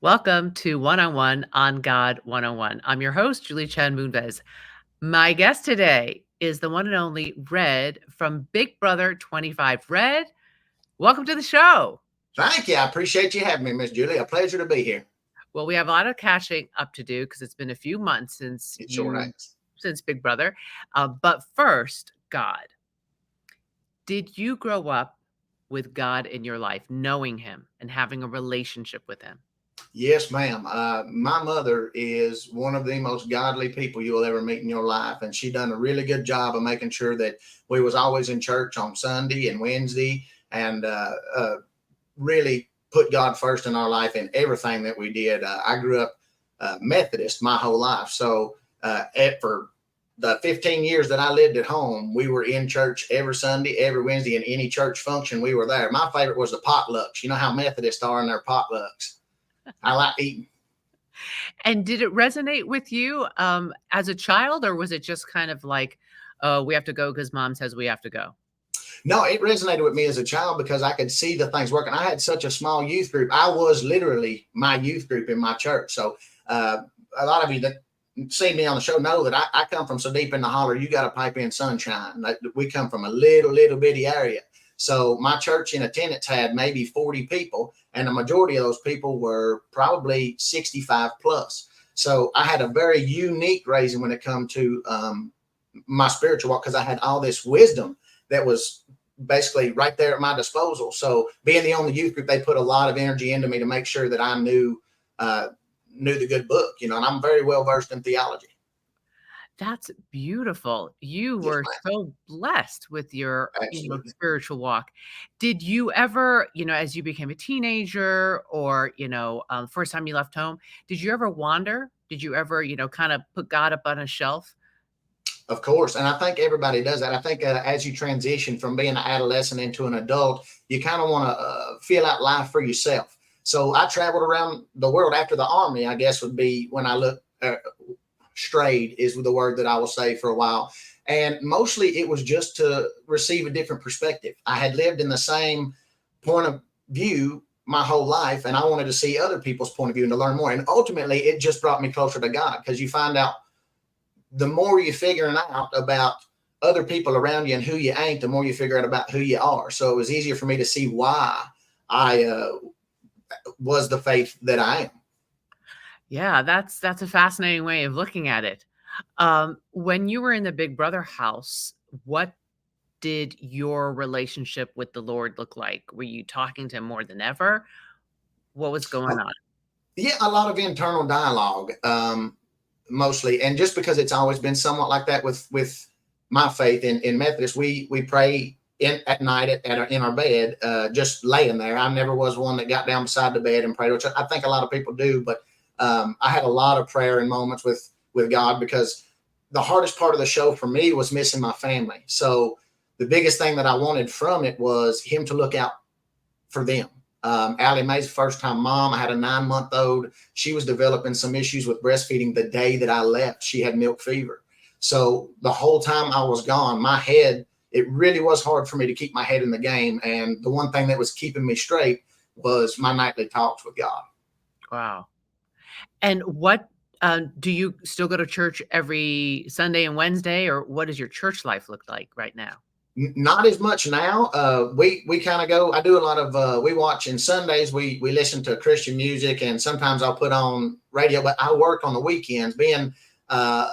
Welcome to One on One on God 101. I'm your host, Julie Chen Moonves. My guest today is the one and only Red from Big Brother 25. Red, welcome to the show. Thank you. I appreciate you having me, Miss Julie. A pleasure to be here. Well, we have a lot of catching up to do because it's been a few months It sure has. since Big Brother. But first, God, did you grow up with God in your life, knowing Him and having a relationship with Him? Yes, ma'am. My mother is one of the most godly people you will ever meet in your life, and she done a really good job of making sure that we was always in church on Sunday and Wednesday, and really put God first in our life in everything that we did. I grew up Methodist my whole life, so for the 15 years that I lived at home, we were in church every Sunday, every Wednesday, and any church function we were there. My favorite was the potlucks. You know how Methodists are in their potlucks. I like eating. And did it resonate with you as a child, or was it just kind of like, oh, we have to go because mom says we have to go? No, it resonated with me as a child because I could see the things working. I had such a small youth group. I was literally my youth group in my church. So a lot of you that see me on the show know that I come from so deep in the holler, you got to pipe in sunshine. We come from a little bitty area. So my church in attendance had maybe 40 people, and the majority of those people were probably 65 plus. So I had a very unique raising when it come to my spiritual walk because I had all this wisdom that was basically right there at my disposal. So being the only youth group, they put a lot of energy into me to make sure that I knew the good book, and I'm very well versed in theology. That's beautiful. You Yes, were ma'am. so blessed with your, Absolutely. spiritual walk. Did you ever, as you became a teenager or, first time you left home, did you ever wander? Did you ever, kind of put God up on a shelf? Of course. And I think everybody does that. I think as you transition from being an adolescent into an adult, you kind of want to feel out life for yourself. So I traveled around the world after the army, I guess would be when I look strayed is the word that I will say for a while. And mostly it was just to receive a different perspective. I had lived in the same point of view my whole life, and I wanted to see other people's point of view and to learn more. And ultimately, it just brought me closer to God because you find out the more you're figuring out about other people around you and who you ain't, the more you figure out about who you are. So it was easier for me to see why I was the faith that I am. Yeah, that's a fascinating way of looking at it. When you were in the Big Brother house, what did your relationship with the Lord look like? Were you talking to him more than ever? What was going on? Yeah, a lot of internal dialogue, mostly, and just because it's always been somewhat like that with my faith in Methodist, we pray at night in our bed, just laying there. I never was one that got down beside the bed and prayed, which I think a lot of people do, but I had a lot of prayer and moments with God because the hardest part of the show for me was missing my family. So the biggest thing that I wanted from it was him to look out for them. Allie Mae's first time mom. I had a 9-month-old. She was developing some issues with breastfeeding the day that I left. She had milk fever. So the whole time I was gone, it really was hard for me to keep my head in the game. And the one thing that was keeping me straight was my nightly talks with God. Wow. And what do you still go to church every Sunday and Wednesday, or what does your church life look like right now? Not as much now. We kind of go. I do a lot of. We watch in Sundays. We listen to Christian music, and sometimes I'll put on radio. But I work on the weekends, being a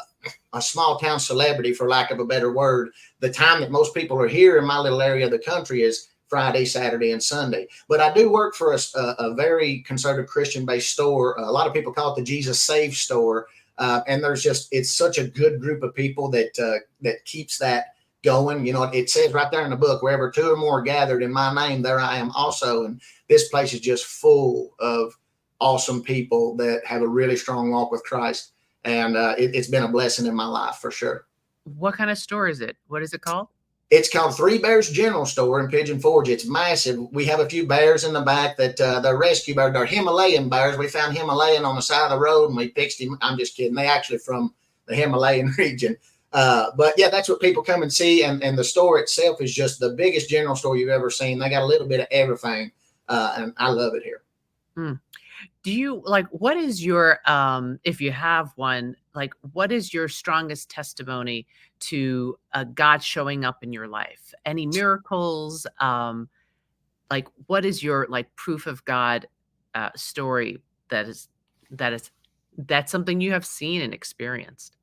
small town celebrity, for lack of a better word. The time that most people are here in my little area of the country is Friday, Saturday, and Sunday. But I do work for a very conservative Christian based store. A lot of people call it the Jesus Save store, and it's such a good group of people that keeps that going. It says right there in the book, wherever two or more are gathered in my name, there I am also. And this place is just full of awesome people that have a really strong walk with Christ. And it's been a blessing in my life for sure. What kind of store is it? What is it called? It's called Three Bears General Store in Pigeon Forge. It's massive. We have a few bears in the back that they're rescue bears. They're Himalayan bears. We found Himalayan on the side of the road and we fixed him. I'm just kidding. They actually from the Himalayan region. But yeah, that's what people come and see. And the store itself is just the biggest general store you've ever seen. They got a little bit of everything. And I love it here. Hmm. Do you like what is your if you have one, like what is your strongest testimony to God showing up in your life? Any miracles? Like what is your like proof of God story that is that is that's something you have seen and experienced?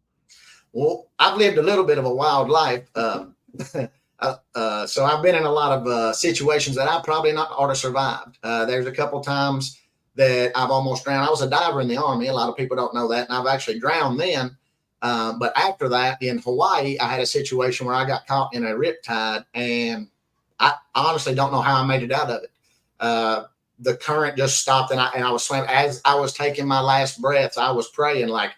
Well, I've lived a little bit of a wild life. So I've been in a lot of situations that I probably not ought to survived. There's a couple times that I've almost drowned. I was a diver in the Army. A lot of people don't know that. And I've actually drowned then. But after that, in Hawaii, I had a situation where I got caught in a riptide, and I honestly don't know how I made it out of it. The current just stopped, and I was swimming. As I was taking my last breaths, I was praying like,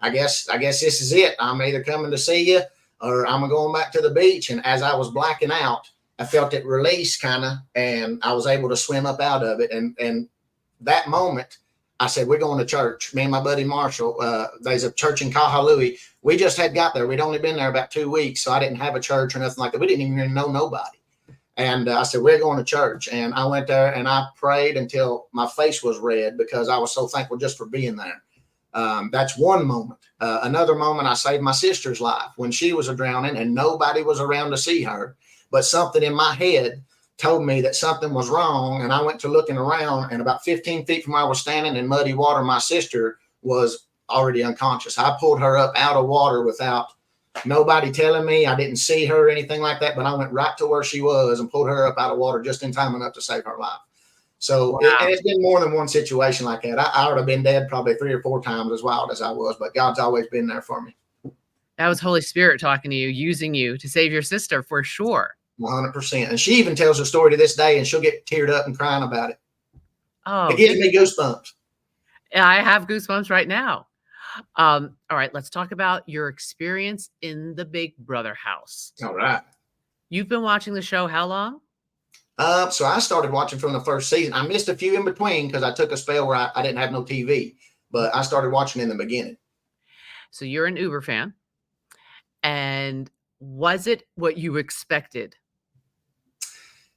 I guess this is it. I'm either coming to see you or I'm going back to the beach. And as I was blacking out, I felt it release kind of, and I was able to swim up out of it. And that moment, I said, we're going to church. Me and my buddy Marshall, there's a church in Kahalui. We just had got there. We'd only been there about 2 weeks, so I didn't have a church or nothing like that. We didn't even know nobody. And I said, we're going to church. And I went there and I prayed until my face was red because I was so thankful just for being there. That's one moment. Another moment, I saved my sister's life when she was drowning and nobody was around to see her. But something in my head told me that something was wrong. And I went to looking around, and about 15 feet from where I was standing in muddy water, my sister was already unconscious. I pulled her up out of water without nobody telling me. I didn't see her or anything like that, but I went right to where she was and pulled her up out of water just in time enough to save her life. So Wow. it's been more than one situation like that. I would have been dead probably 3 or 4 times as wild as I was, but God's always been there for me. That was Holy Spirit talking to you, using you to save your sister for sure. 100%. And she even tells the story to this day, and she'll get teared up and crying about it. It Oh, gives me goosebumps. I have goosebumps right now. All right, let's talk about your experience in the Big Brother house. All right. You've been watching the show how long? So I started watching from the first season. I missed a few in between because I took a spell where I didn't have no TV, but I started watching in the beginning. So you're an Uber fan. And was it what you expected?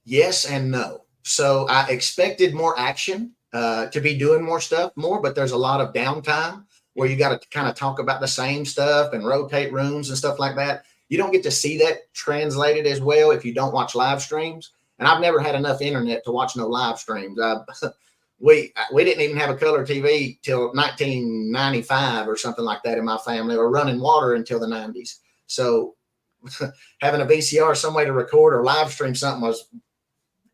Yes and no. So I expected more action, to be doing more stuff more, but there's a lot of downtime where you got to kind of talk about the same stuff and rotate rooms and stuff like that. You don't get to see that translated as well if you don't watch live streams. And I've never had enough internet to watch no live streams. We didn't even have a color TV till 1995 or something like that in my family, or running water until the 90s. So having a VCR, some way to record or live stream something was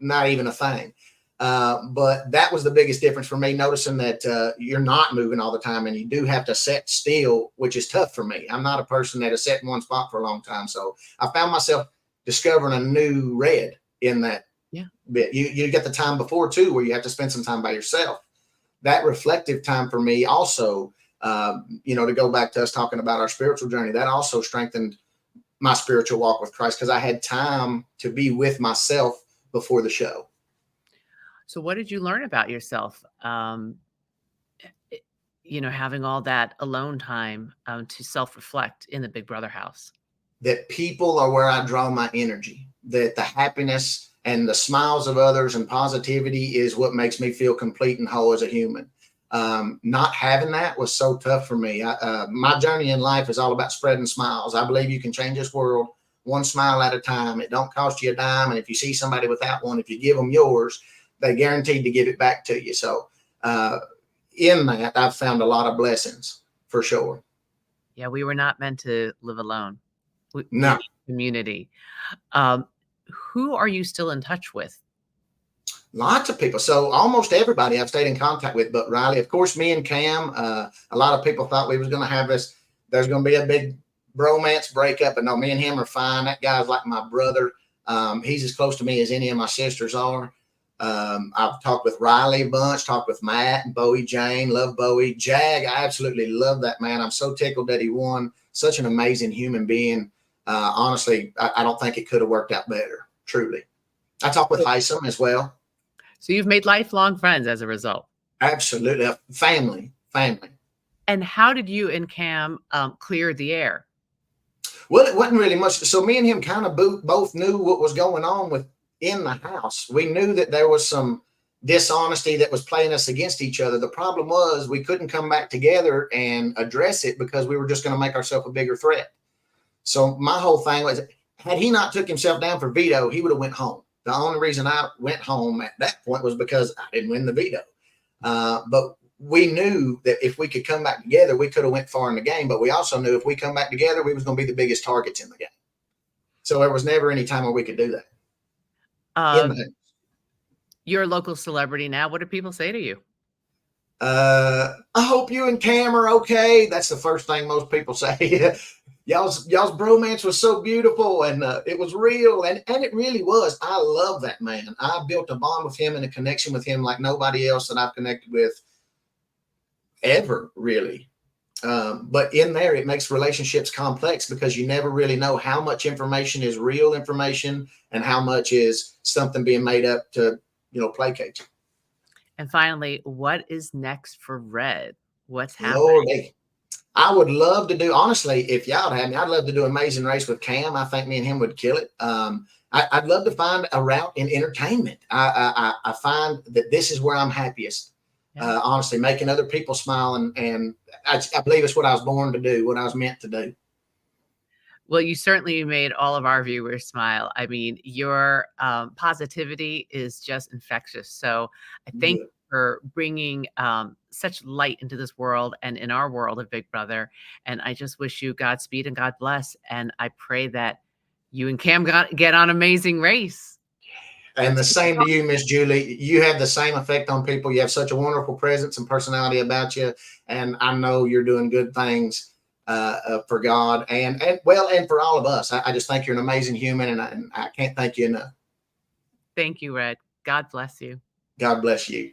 not even a thing. But that was the biggest difference for me, noticing that you're not moving all the time and you do have to sit still, which is tough for me. I'm not a person that has sat in one spot for a long time. So I found myself discovering a new red in that Yeah. bit. You get the time before too, where you have to spend some time by yourself. That reflective time for me also, to go back to us talking about our spiritual journey, that also strengthened my spiritual walk with Christ because I had time to be with myself before the show. So what did you learn about yourself? Having all that alone time to self-reflect in the Big Brother house. That people are where I draw my energy, that the happiness and the smiles of others and positivity is what makes me feel complete and whole as a human. Not having that was so tough for me. My journey in life is all about spreading smiles. I believe you can change this world one smile at a time. It don't cost you a dime. And if you see somebody without one, if you give them yours, they guaranteed to give it back to you. So in that, I've found a lot of blessings for sure. Yeah, we were not meant to live alone. We No, need community. Um, who are you still in touch with? lots of people. So almost everybody I've stayed in contact with, but Riley, of course, me and Cam, a lot of people thought we was going to have this. There's going to be a big bromance breakup, but no, me and him are fine. That guy's like my brother. He's as close to me as any of my sisters are. I've talked with Riley a bunch, talked with Matt and Bowie Jane, love Bowie. Jag, I absolutely love that man. I'm so tickled that he won. Such an amazing human being. Honestly, I don't think it could have worked out better, truly. I talked with Heisem as well. So you've made lifelong friends as a result. Absolutely. Family. And how did you and Cam clear the air? Well, it wasn't really much. So me and him kind of both knew what was going on in the house. We knew that there was some dishonesty that was playing us against each other. The problem was we couldn't come back together and address it because we were just going to make ourselves a bigger threat. So my whole thing was, had he not took himself down for veto, he would have went home. The only reason I went home at that point was because I didn't win the veto. But we knew that if we could come back together, we could have went far in the game. But we also knew if we come back together, we was going to be the biggest targets in the game. So there was never any time where we could do that. In Uh, the you're a local celebrity now. What do people say to you? I hope you and Cam are okay. That's the first thing most people say. Y'all's bromance was so beautiful, and it was real, and it really was. I love that man. I built a bond with him and a connection with him like nobody else that I've connected with ever, really. But in there, it makes relationships complex because you never really know how much information is real information and how much is something being made up to, placate you. And finally, what is next for Red? What's happening? Lordy. I would love to do, honestly, if y'all had me, I'd love to do Amazing Race with Cam. I think me and him would kill it. I'd love to find a route in entertainment. I find that this is where I'm happiest. Yeah. Honestly, making other people smile. And I believe it's what I was born to do, what I was meant to do. Well, you certainly made all of our viewers smile. I mean, your positivity is just infectious. So I thank Yeah. you for bringing such light into this world and in our world of Big Brother. And I just wish you Godspeed and God bless. And I pray that you and Cam get on Amazing Race. And the same to you, Miss Julie. You have the same effect on people. You have such a wonderful presence and personality about you, and I know you're doing good things for God and for all of us. I just think you're an amazing human, and I can't thank you enough. Thank you, Red. God bless you. God bless you.